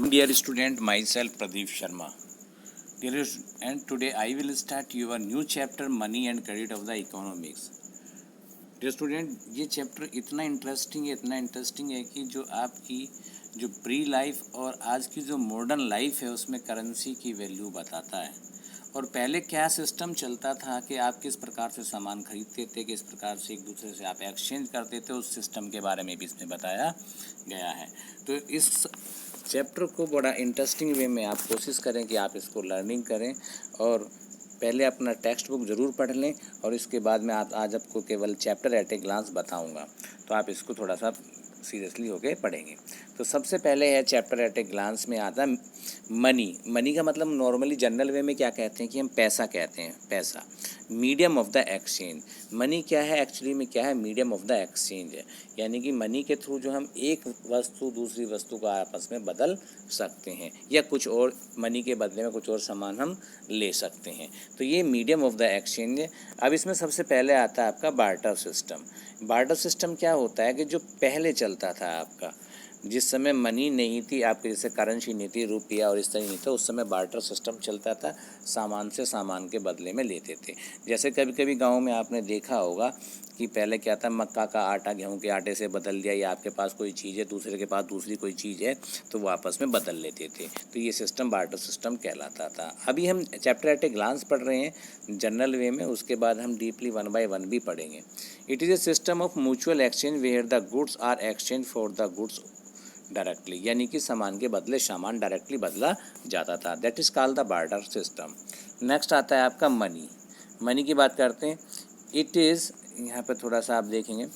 Dear student, myself Pradeep Sharma. Dear and today I will start your new chapter Money and Credit of the Economics. Dear student, ये chapter इतना interesting है कि जो आपकी जो pre life और आज की जो मॉडर्न लाइफ है उसमें करेंसी की वैल्यू बताता है। और पहले क्या सिस्टम चलता था कि आप किस प्रकार से सामान खरीदते थे, किस प्रकार से एक दूसरे से आप एक्सचेंज करते थे, उस सिस्टम के बारे में भी इसमें बताया गया है। तो इस चैप्टर को बड़ा इंटरेस्टिंग वे में आप कोशिश करें कि आप इसको लर्निंग करें और पहले अपना टेक्स्ट बुक ज़रूर पढ़ लें और इसके बाद में आज आपको केवल चैप्टर एट ए ग्लांस बताऊंगा, तो आप इसको थोड़ा सा सीरियसली होके पढ़ेंगे। तो सबसे पहले है चैप्टर एट ए ग्लांस में आता मनी। मनी का मतलब नॉर्मली जनरल वे में क्या कहते हैं कि हम पैसा कहते हैं, पैसा, medium of the exchange. Money क्या है एक्चुअली में, क्या है, मीडियम ऑफ द एक्सचेंज है, यानी कि मनी के थ्रू जो हम एक वस्तु दूसरी वस्तु को आपस में बदल सकते हैं या कुछ और मनी के बदले में कुछ और सामान हम ले सकते हैं। तो ये मीडियम ऑफ द एक्सचेंज है। अब इसमें सबसे पहले आता है आपका बार्टर सिस्टम। बार्टर सिस्टम क्या होता है कि जो पहले चलता था आपका, जिस समय मनी नहीं थी आपके, जैसे करेंसी नहीं थी, रुपया और इस तरह नहीं था, उस समय बार्टर सिस्टम चलता था, सामान से सामान के बदले में लेते थे। जैसे कभी कभी गांव में आपने देखा होगा कि पहले क्या था, मक्का का आटा गेहूं के आटे से बदल दिया, या आपके पास कोई चीज़ है दूसरे के पास दूसरी कोई चीज़ है तो वो आपस में बदल लेते थे। तो ये सिस्टम बार्टर सिस्टम कहलाता था। अभी हम चैप्टर एट ए ग्लांस पढ़ रहे हैं जनरल वे में, उसके बाद हम डीपली वन बाय वन भी पढ़ेंगे। It is a system of mutual exchange where the goods are exchange for the goods directly, यानी कि सामान के बदले सामान डायरेक्टली बदला जाता था। That is called the barter system. Next आता है आपका मनी। मनी की बात करते हैं। इट इज़, यहाँ पर थोड़ा सा आप देखेंगे,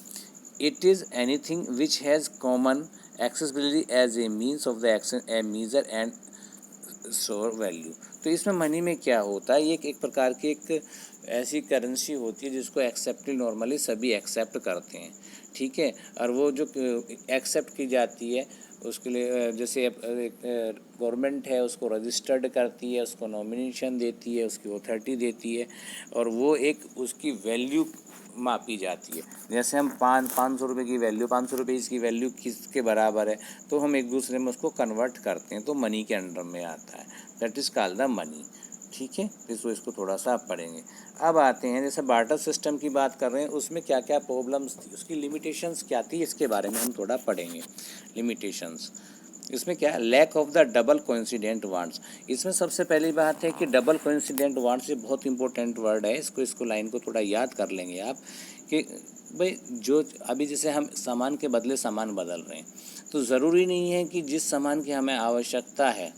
it is anything which has common accessibility as a means of the exchange a measure and store value. तो इसमें मनी में क्या होता है, ये एक प्रकार की एक ऐसी करेंसी होती है जिसको एक्सेप्टेड नॉर्मली सभी एक्सेप्ट करते हैं, ठीक है। और वो जो एक्सेप्ट की जाती है उसके लिए जैसे गवर्नमेंट है उसको रजिस्टर्ड करती है, उसको नॉमिनेशन देती है, उसकी अथॉरिटी देती है और वो एक उसकी वैल्यू मापी जाती है। जैसे हम 500 रुपये की वैल्यू, 500 रुपये इसकी वैल्यू किसके बराबर है, तो हम एक दूसरे में उसको कन्वर्ट करते हैं, तो मनी के अंडर में आता है। That is called the money, ठीक है। इसको थोड़ा सा आप पढ़ेंगे। अब आते हैं, जैसे बार्टर सिस्टम की बात कर रहे हैं, उसमें क्या क्या प्रॉब्लम्स थी, उसकी लिमिटेशंस क्या थी, इसके बारे में हम थोड़ा पढ़ेंगे। लिमिटेशंस इसमें क्या है, lack of the double coincident wants. इसमें सबसे पहली बात है कि डबल कोइंसिडेंट वांट्स ये बहुत इंपॉर्टेंट वर्ड है, इसको लाइन को थोड़ा याद कर लेंगे आप कि भाई जो अभी जैसे हम सामान के बदले सामान बदल रहे हैं, तो ज़रूरी नहीं है कि जिस सामान की हमें आवश्यकता है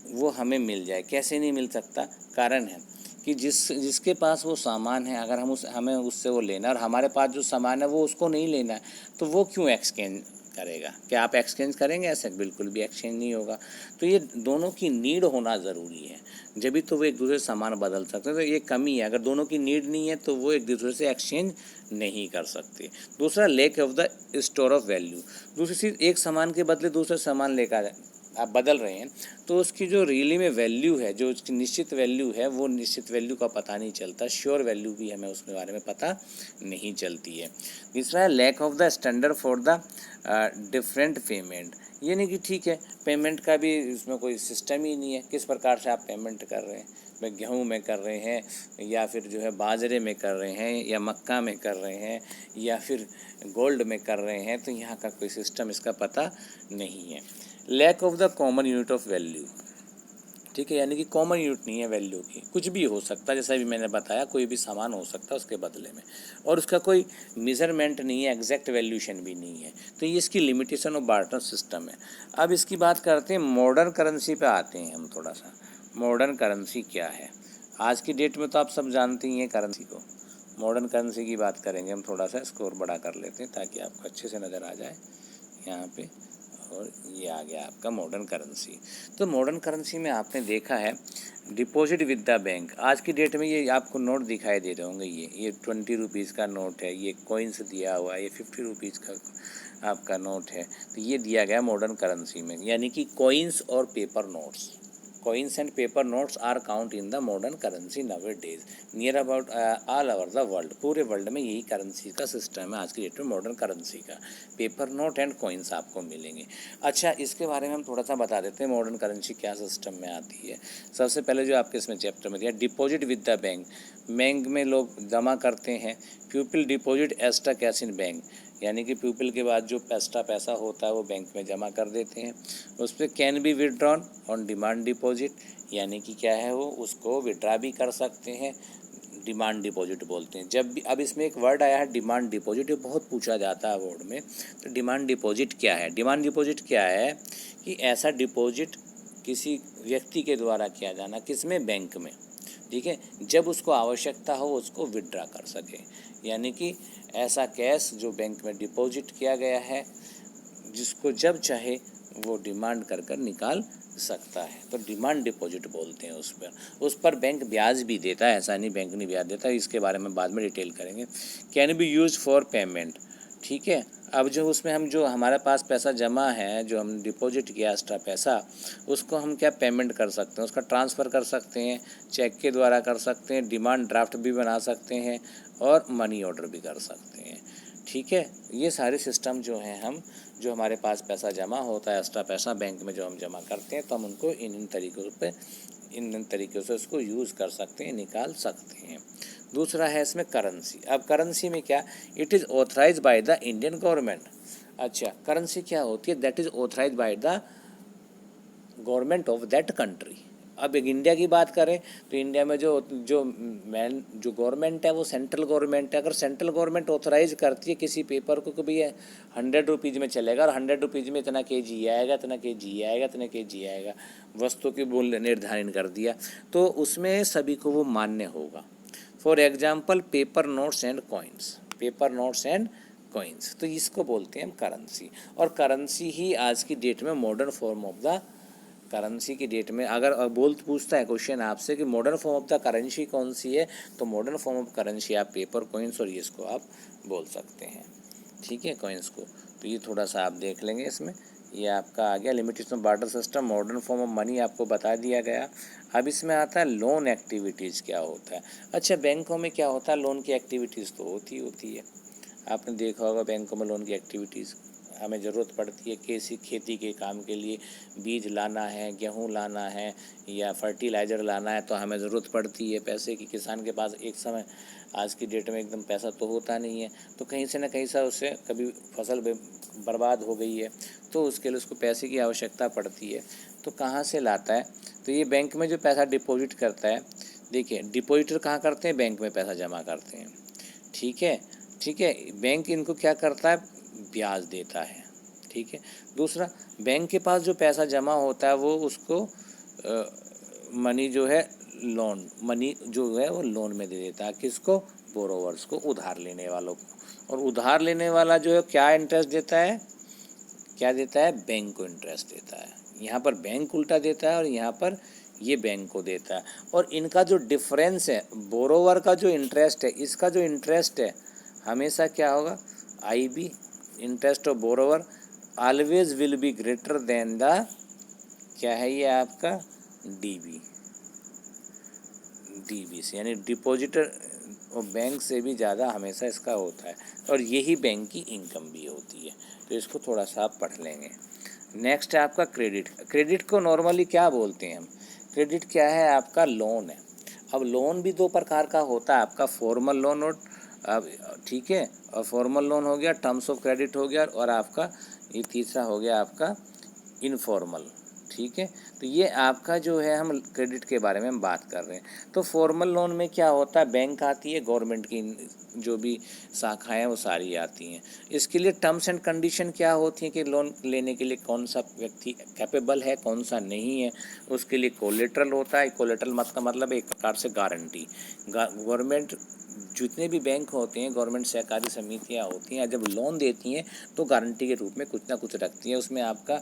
वो हमें मिल जाए। कैसे नहीं मिल सकता, कारण है कि जिसके पास वो सामान है, अगर हमें उससे वो लेना और हमारे पास जो सामान है वो उसको नहीं लेना है, तो वो क्यों एक्सचेंज करेगा। क्या आप एक्सचेंज करेंगे ऐसे? बिल्कुल भी एक्सचेंज नहीं होगा। तो ये दोनों की नीड होना ज़रूरी है, जब भी तो वो एक दूसरे से सामान बदल सकते हैं। तो ये कमी है, अगर दोनों की नीड नहीं है तो वो एक दूसरे से एक्सचेंज नहीं कर सकते। दूसरा, lack of the store of value. दूसरी चीज़, एक सामान के बदले दूसरा सामान लेकर आप बदल रहे हैं तो उसकी जो रियली में वैल्यू है, जो उसकी निश्चित वैल्यू है, वो निश्चित वैल्यू का पता नहीं चलता। श्योर वैल्यू भी हमें उसके बारे में पता नहीं चलती है। तीसरा है lack of the standard for the different payment. ये नहीं कि ठीक है पेमेंट का भी इसमें कोई सिस्टम ही नहीं है, किस प्रकार से आप पेमेंट कर रहे हैं, भाई गेहूँ में कर रहे हैं या फिर जो है बाजरे में कर रहे हैं या मक्का में कर रहे हैं या फिर गोल्ड में कर रहे हैं, तो यहाँ का कोई सिस्टम इसका पता नहीं है। Lack of the common unit of value, ठीक है, यानी कि कॉमन यूनिट नहीं है वैल्यू की, कुछ भी हो सकता है, जैसा भी मैंने बताया कोई भी सामान हो सकता है उसके बदले में, और उसका कोई मेजरमेंट नहीं है, एग्जैक्ट वैल्यूशन भी नहीं है। तो ये इसकी लिमिटेशन ऑफ बार्टर सिस्टम है। अब इसकी बात करते हैं, मॉडर्न करेंसी पे आते हैं हम थोड़ा सा। मॉडर्न करेंसी क्या है, आज की डेट में तो आप सब जानते ही हैं करेंसी को। मॉडर्न करेंसी की बात करेंगे हम, थोड़ा सा स्कोर बड़ा कर लेते हैं ताकि आपको अच्छे से नज़र आ जाए यहाँ पे। और ये आ गया आपका मॉडर्न करेंसी। तो मॉडर्न करेंसी में आपने देखा है डिपॉजिट विद द बैंक। आज की डेट में ये आपको नोट दिखाई दे रहे होंगे, ये 20 रुपीज़ का नोट है, ये कॉइन्स दिया हुआ है, ये 50 रुपीज़ का आपका नोट है। तो ये दिया गया मॉडर्न करेंसी में, यानी कि कॉइन्स और paper notes. coins and paper notes are count in the modern currency nowadays. Near about all over the world, पूरे वर्ल्ड में यही करेंसी का सिस्टम है आज की डेट में मॉडर्न करेंसी का, पेपर नोट एंड कॉइन्स आपको मिलेंगे। अच्छा, इसके बारे में हम थोड़ा सा बता देते हैं मॉडर्न करेंसी क्या सिस्टम में आती है। सबसे पहले जो आपके इसमें चैप्टर में दिया, deposit with the bank, bank में लोग जमा करते हैं। People deposit extra cash in bank, यानी कि पीपल के बाद जो एक्स्ट्रा पैसा होता है वो बैंक में जमा कर देते हैं। उस पर can be withdrawn on demand deposit, यानी कि क्या है वो उसको विड्रा भी कर सकते हैं, डिमांड डिपॉजिट बोलते हैं। जब भी अब इसमें एक वर्ड आया है डिमांड डिपॉजिट, ये बहुत पूछा जाता है बोर्ड में। तो डिमांड डिपॉजिट क्या है? डिमांड डिपॉजिट क्या है कि ऐसा डिपॉजिट किसी व्यक्ति के द्वारा किया जाना, किसमें? बैंक में, ठीक है, जब उसको आवश्यकता हो उसको विड्रा कर सके, यानी कि ऐसा कैश जो बैंक में डिपॉजिट किया गया है जिसको जब चाहे वो डिमांड कर कर निकाल सकता है, तो डिमांड डिपॉजिट बोलते हैं उस पर बैंक ब्याज भी देता है, ऐसा नहीं बैंक नहीं ब्याज देता, इसके बारे में बाद में डिटेल करेंगे। Can be use for payment, ठीक है। अब जो उसमें हम जो हमारे पास पैसा जमा है, जो हम डिपॉजिट किया एक्स्ट्रा पैसा, उसको हम क्या पेमेंट कर सकते हैं, उसका ट्रांसफ़र कर सकते हैं, चेक के द्वारा कर सकते हैं, डिमांड ड्राफ्ट भी बना सकते हैं और मनी ऑर्डर भी कर सकते हैं, ठीक है। ये सारे सिस्टम जो हैं, हम जो हमारे पास पैसा जमा होता है एक्स्ट्रा पैसा बैंक में जो हम जमा करते हैं, तो हम उनको इन तरीक़ों से उसको यूज़ कर सकते हैं, निकाल सकते हैं। दूसरा है इसमें करेंसी। अब करेंसी में क्या, it is authorise by the Indian government. अच्छा, करेंसी क्या होती है? That is authorise by the government of that country. अब एक इंडिया की बात करें तो इंडिया में जो गवर्नमेंट है वो सेंट्रल गवर्नमेंट है। अगर सेंट्रल गवर्नमेंट ऑथराइज करती है किसी पेपर को कि भैया 100 रुपीज़ में चलेगा और 100 रुपीज़ में इतना केजी आएगा, इतना केजी आएगा, इतना केजी आएगा, वस्तु की मूल्य निर्धारण कर दिया, तो उसमें सभी को वो मान्य होगा। For example paper notes and coins, paper notes and coins, तो इसको बोलते हैं हम करेंसी। और करेंसी ही आज की डेट में modern form of the currency की डेट में, अगर पूछता है क्वेश्चन आपसे कि modern form of the currency कौन सी है, तो मॉडर्न फॉर्म ऑफ करेंसी आप पेपर कॉइन्स और ये इसको आप बोल सकते हैं, ठीक है, कॉइन्स को। तो ये थोड़ा सा आप देख लेंगे इसमें, ये आपका आ गया limitation barter system, modern form of money आपको बता दिया गया। अब इसमें आता है लोन एक्टिविटीज़ क्या होता है। अच्छा, बैंकों में क्या होता है, लोन की एक्टिविटीज़ तो होती है, आपने देखा होगा बैंकों में लोन की एक्टिविटीज़। हमें ज़रूरत पड़ती है किसी खेती के काम के लिए, बीज लाना है, गेहूँ लाना है या फर्टिलाइज़र लाना है, तो हमें ज़रूरत पड़ती है पैसे की। किसान के पास एक समय आज की डेट में एकदम पैसा तो होता नहीं है, तो कहीं से ना कहीं से उससे कभी फसल बर्बाद हो गई है तो उसके लिए उसको पैसे की आवश्यकता पड़ती है, तो कहाँ से लाता है? तो ये बैंक में जो पैसा डिपॉजिट करता है, देखिए डिपॉजिटर कहाँ करते हैं, बैंक में पैसा जमा करते हैं, ठीक है, बैंक इनको क्या करता है, ब्याज देता है, ठीक है। दूसरा, बैंक के पास जो पैसा जमा होता है वो उसको मनी जो है लोन, मनी जो है वो लोन में दे देता है, किसको, बोरोवर्स को, उधार लेने वालों को। और उधार लेने वाला जो है क्या इंटरेस्ट देता है, क्या देता है, बैंक को इंटरेस्ट देता है। यहाँ पर बैंक उल्टा देता है और यहाँ पर ये बैंक को देता है। और इनका जो डिफरेंस है, बोरोवर का जो इंटरेस्ट है, इसका जो इंटरेस्ट है हमेशा क्या होगा, IB, interest of borrower always will be greater than the, क्या है ये आपका, DB से, यानी डिपॉजिटर और बैंक से भी ज़्यादा हमेशा इसका होता है, और यही बैंक की इनकम भी होती है। तो इसको थोड़ा सा आप पढ़ लेंगे। नेक्स्ट है आपका क्रेडिट। क्रेडिट को नॉर्मली क्या बोलते हैं हम, क्रेडिट क्या है, आपका लोन है। अब लोन भी दो प्रकार का होता है, आपका फॉर्मल लोन और ठीक है, और फॉर्मल लोन हो गया, टर्म्स ऑफ क्रेडिट हो गया, और आपका ये तीसरा हो गया आपका इनफॉर्मल, ठीक है। तो ये आपका जो है, हम क्रेडिट के बारे में हम बात कर रहे हैं। तो फॉर्मल लोन में क्या होता है, बैंक आती है, गवर्नमेंट की जो भी शाखाएं हैं वो सारी आती हैं। इसके लिए टर्म्स एंड कंडीशन क्या होती हैं कि लोन लेने के लिए कौन सा व्यक्ति कैपेबल है, कौन सा नहीं है, उसके लिए कोलेटरल होता है। कोलेटरल मतलब एक प्रकार से गारंटी। गवर्नमेंट जितने भी बैंक होते हैं, गवर्नमेंट सहकारी समितियाँ होती हैं, जब लोन देती हैं तो गारंटी के रूप में कुछ ना कुछ रखती हैं। उसमें आपका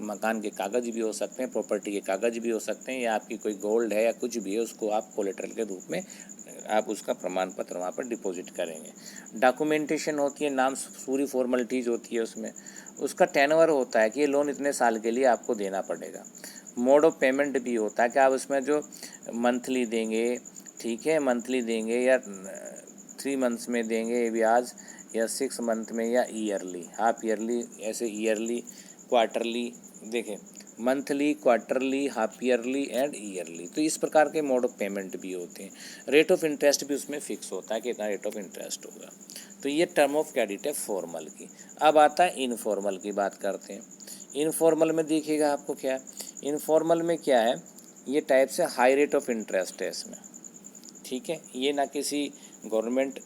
मकान के कागज़ भी हो सकते हैं, प्रॉपर्टी के कागज़ भी हो सकते हैं, या आपकी कोई गोल्ड है या कुछ भी है, उसको आप कोलेटरल के रूप में आप उसका प्रमाण पत्र वहाँ पर डिपॉजिट करेंगे। डॉक्यूमेंटेशन होती है, नाम पूरी फॉर्मेलिटीज़ होती है उसमें। उसका टेनवर होता है कि ये लोन इतने साल के लिए आपको देना पड़ेगा। मोड ऑफ पेमेंट भी होता है कि आप उसमें जो मंथली देंगे, ठीक है, मंथली देंगे या 3 मंथ्स में देंगे ब्याज, या 6 मंथ में, या ईयरली, हाफ ईयरली, ऐसे ईयरली, क्वार्टरली, देखें monthly, quarterly, half yearly and yearly. तो इस प्रकार के मोड ऑफ पेमेंट भी होते हैं। रेट ऑफ इंटरेस्ट भी उसमें फिक्स होता है कि इतना रेट ऑफ इंटरेस्ट होगा। तो ये टर्म ऑफ क्रेडिट है फॉर्मल की। अब आता है इनफॉर्मल की, बात करते हैं। इनफॉर्मल में देखिएगा आपको क्या है, इनफॉर्मल में क्या है, ये टाइप से हाई रेट ऑफ इंटरेस्ट है इसमें, ठीक है। ये ना किसी गवर्नमेंट,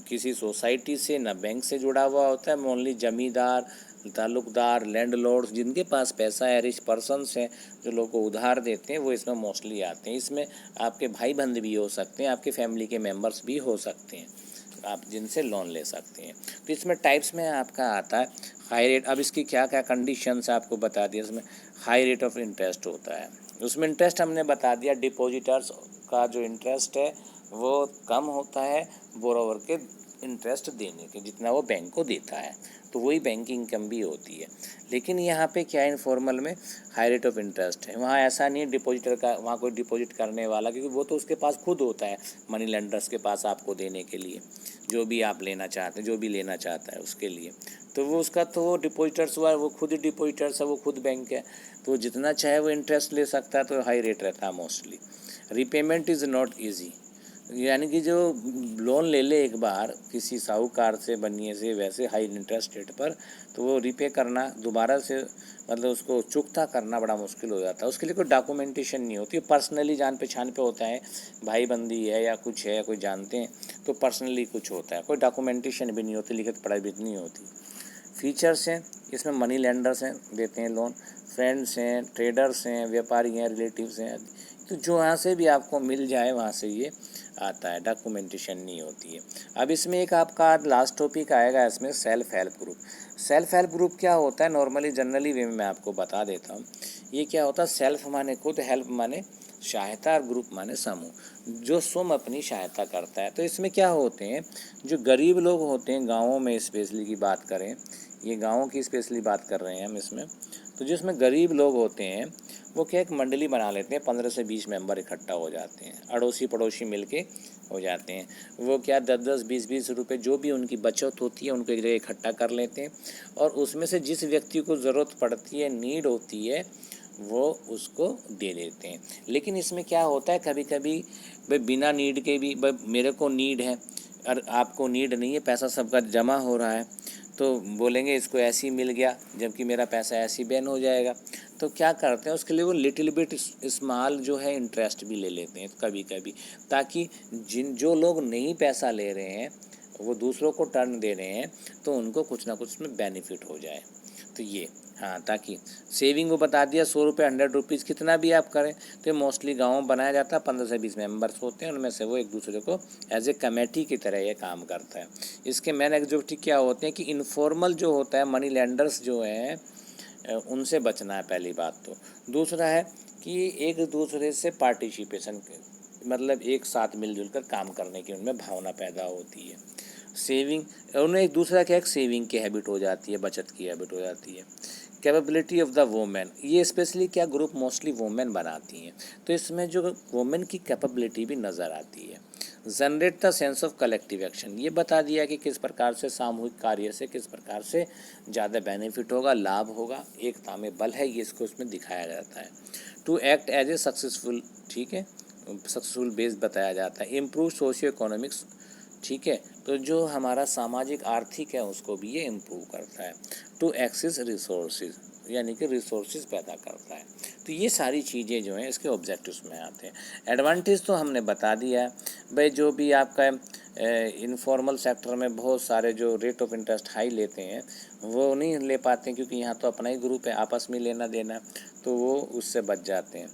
किसी सोसाइटी से, ना बैंक से जुड़ा हुआ होता है, ओनली जमींदार, ताल्लुकदार, लैंडलॉर्ड्स जिनके पास पैसा है, रिच पर्सनस हैं जो लोगों को उधार देते हैं, वो इसमें मोस्टली आते हैं। इसमें आपके भाई बंद भी हो सकते हैं, आपके फैमिली के मेंबर्स भी हो सकते हैं, आप जिनसे लोन ले सकते हैं। तो इसमें टाइप्स में आपका आता है हाई रेट। अब इसकी क्या क्या कंडीशंस आपको बता दिया। इसमें हाई रेट ऑफ इंटरेस्ट होता है, उसमें इंटरेस्ट हमने बता दिया, डिपॉजिटर्स का जो इंटरेस्ट है वो कम होता है बोरोवर के इंटरेस्ट देने के, जितना वो बैंक को देता है, तो वही बैंक की इनकम भी होती है। लेकिन यहाँ पे क्या है, इनफॉर्मल में हाई रेट ऑफ इंटरेस्ट है। वहाँ ऐसा नहीं है डिपॉजिटर का, वहाँ कोई डिपॉजिट करने वाला, क्योंकि वो तो उसके पास खुद होता है, मनी लेंडर्स के पास आपको देने के लिए, जो भी आप लेना चाहते हैं, जो भी लेना चाहता है उसके लिए। तो वो उसका तो डिपॉजिटर्स हुआ है, वो खुद ही डिपॉजिटर्स है, वो खुद बैंक है, तो वो जितना चाहे वो इंटरेस्ट ले सकता है, तो हाई रेट रहता है mostly. Repayment is not easy, यानी कि जो लोन ले ले एक बार किसी साहूकार से, बनिए से, वैसे हाई इंटरेस्ट रेट पर, तो वो रिपे करना दोबारा से, मतलब उसको चुकता करना बड़ा मुश्किल हो जाता है। उसके लिए कोई डॉक्यूमेंटेशन नहीं होती, पर्सनली जान पहचान पे होता है, भाई बंदी है या कुछ है, कोई जानते हैं तो पर्सनली कुछ होता है, कोई डॉक्यूमेंटेशन भी नहीं होती, लिखित पढ़ाई भी नहीं होती। फीचर्स हैं इसमें, मनी लेंडर्स हैं, देते हैं लोन, फ्रेंड्स हैं, ट्रेडर्स हैं, व्यापारी हैं, रिलेटिव्स हैं, तो जो वहाँ से भी आपको मिल जाए वहाँ से ये आता है, डॉक्यूमेंटेशन नहीं होती है। अब इसमें एक आपका लास्ट टॉपिक आएगा इसमें, self help group. Self help group क्या होता है, नॉर्मली जनरली वे में मैं आपको बता देता हूँ। ये क्या होता है, सेल्फ माने खुद, हेल्प माने सहायता, और ग्रुप माने समूह, जो स्वयं अपनी सहायता करता है। तो इसमें क्या होते हैं, जो गरीब लोग होते हैं गाँवों में स्पेशली की बात करें, ये गाँवों की स्पेशली बात कर रहे हैं हम इसमें, तो जिसमें गरीब लोग होते हैं वो क्या एक मंडली बना लेते हैं, 15 से 20 मेंबर इकट्ठा हो जाते हैं, अड़ोसी पड़ोसी मिलके हो जाते हैं। वो क्या 10-10, 20-20 रुपये जो भी उनकी बचत होती है उनको एक जगह इकट्ठा कर लेते हैं, और उसमें से जिस व्यक्ति को ज़रूरत पड़ती है, नीड होती है, वो उसको दे देते हैं। लेकिन इसमें क्या होता है, कभी कभी भाई बिना नीड के भी, भाई मेरे को नीड है और आपको नीड नहीं है, पैसा सबका जमा हो रहा है, तो बोलेंगे इसको ऐसे ही मिल गया, जबकि मेरा पैसा ऐसे ही बैन हो जाएगा। तो क्या करते हैं उसके लिए, वो लिटिल बिट स्मॉल जो है इंटरेस्ट भी ले लेते हैं कभी कभी, ताकि जो लोग नहीं पैसा ले रहे हैं वो दूसरों को टर्न दे रहे हैं, तो उनको कुछ ना कुछ उसमें बेनिफिट हो जाए। तो ये, हाँ, ताकि सेविंग को बता दिया, 100 रुपये, 100 रुपीज़ कितना भी आप करें, तो मोस्टली गाँव में बनाया जाता है, 15 से 20 मेंबर्स होते हैं, उनमें से वो एक दूसरे को एज ए कमेटी की तरह ये काम करता है। इसके मेन एग्जिक्यूटिव क्या होते हैं कि इनफॉर्मल जो होता है, मनी लेंडर्स जो हैं उनसे बचना है पहली बात तो। दूसरा है कि एक दूसरे से पार्टिसिपेशन, मतलब एक साथ मिलजुल कर काम करने की उनमें भावना पैदा होती है। सेविंग, उन्हें एक दूसरा क्या, एक सेविंग की हैबिट हो जाती है, बचत की हैबिट हो जाती है। कैपेबिलिटी ऑफ द वोमेन, ये स्पेशली क्या ग्रुप मोस्टली वोमेन बनाती हैं, तो इसमें जो वोमेन की कैपेबिलिटी भी नज़र आती है। Generate the sense of collective action, ये बता दिया कि किस प्रकार से सामूहिक कार्य से किस प्रकार से ज़्यादा बेनिफिट होगा, लाभ होगा, एकता में बल है, ये इसको इसमें दिखाया जाता है। To act as a successful, ठीक है, सक्सेसफुल बेस बताया जाता है। इम्प्रूव सोशियो इकोनॉमिक्स, ठीक है, तो जो हमारा सामाजिक आर्थिक है उसको भी ये इम्प्रूव करता है। टू एक्सेस रिसोर्सेज, यानी कि रिसोर्सेज पैदा करता है। तो ये सारी चीज़ें जो हैं इसके ऑब्जेक्टिव्स में आते हैं। एडवांटेज तो हमने बता दिया है भाई, जो भी आपका इनफॉर्मल सेक्टर में बहुत सारे जो रेट ऑफ इंटरेस्ट हाई लेते हैं वो नहीं ले पाते हैं, क्योंकि यहाँ तो अपना ही ग्रुप है, आपस में लेना देना, तो वो उससे बच जाते हैं,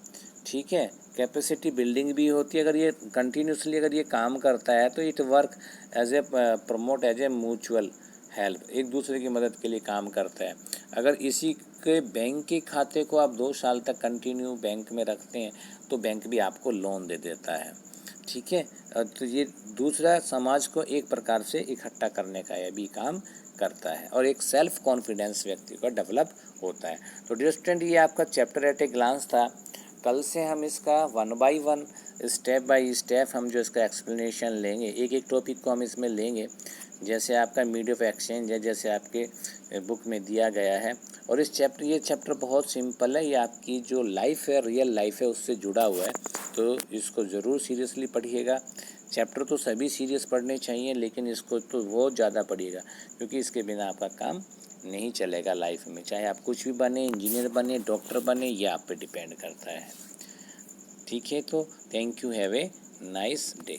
ठीक है। कैपेसिटी बिल्डिंग भी होती है, अगर ये कंटिन्यूसली अगर ये काम करता है तो it work as a promote as a mutual help, एक दूसरे की मदद के लिए काम करता है। अगर इसी के बैंक के खाते को आप 2 साल तक कंटिन्यू बैंक में रखते हैं तो बैंक भी आपको लोन दे देता है, ठीक है। तो ये दूसरा समाज को एक प्रकार से इकट्ठा करने का यह भी काम करता है और एक सेल्फ कॉन्फिडेंस व्यक्ति का डेवलप होता है। तो डियर स्टूडेंट, ये आपका चैप्टर एट ए ग्लांस था। कल से हम इसका 1 बाय 1 स्टेप बाय स्टेप हम जो इसका एक्सप्लेनेशन लेंगे, एक एक टॉपिक को हम इसमें लेंगे। जैसे आपका मीडिया ऑफ एक्सचेंज है, जैसे आपके बुक में दिया गया है। और ये चैप्टर बहुत सिंपल है, ये आपकी जो लाइफ है, रियल लाइफ है, उससे जुड़ा हुआ है। तो इसको ज़रूर सीरियसली पढ़िएगा। चैप्टर तो सभी सीरियस पढ़ने चाहिए, लेकिन इसको तो बहुत ज़्यादा पढ़िएगा, क्योंकि इसके बिना आपका काम नहीं चलेगा लाइफ में। चाहे आप कुछ भी बने, इंजीनियर बने, डॉक्टर बने, ये आप पे डिपेंड करता है। ठीक है, तो thank you, have a nice day.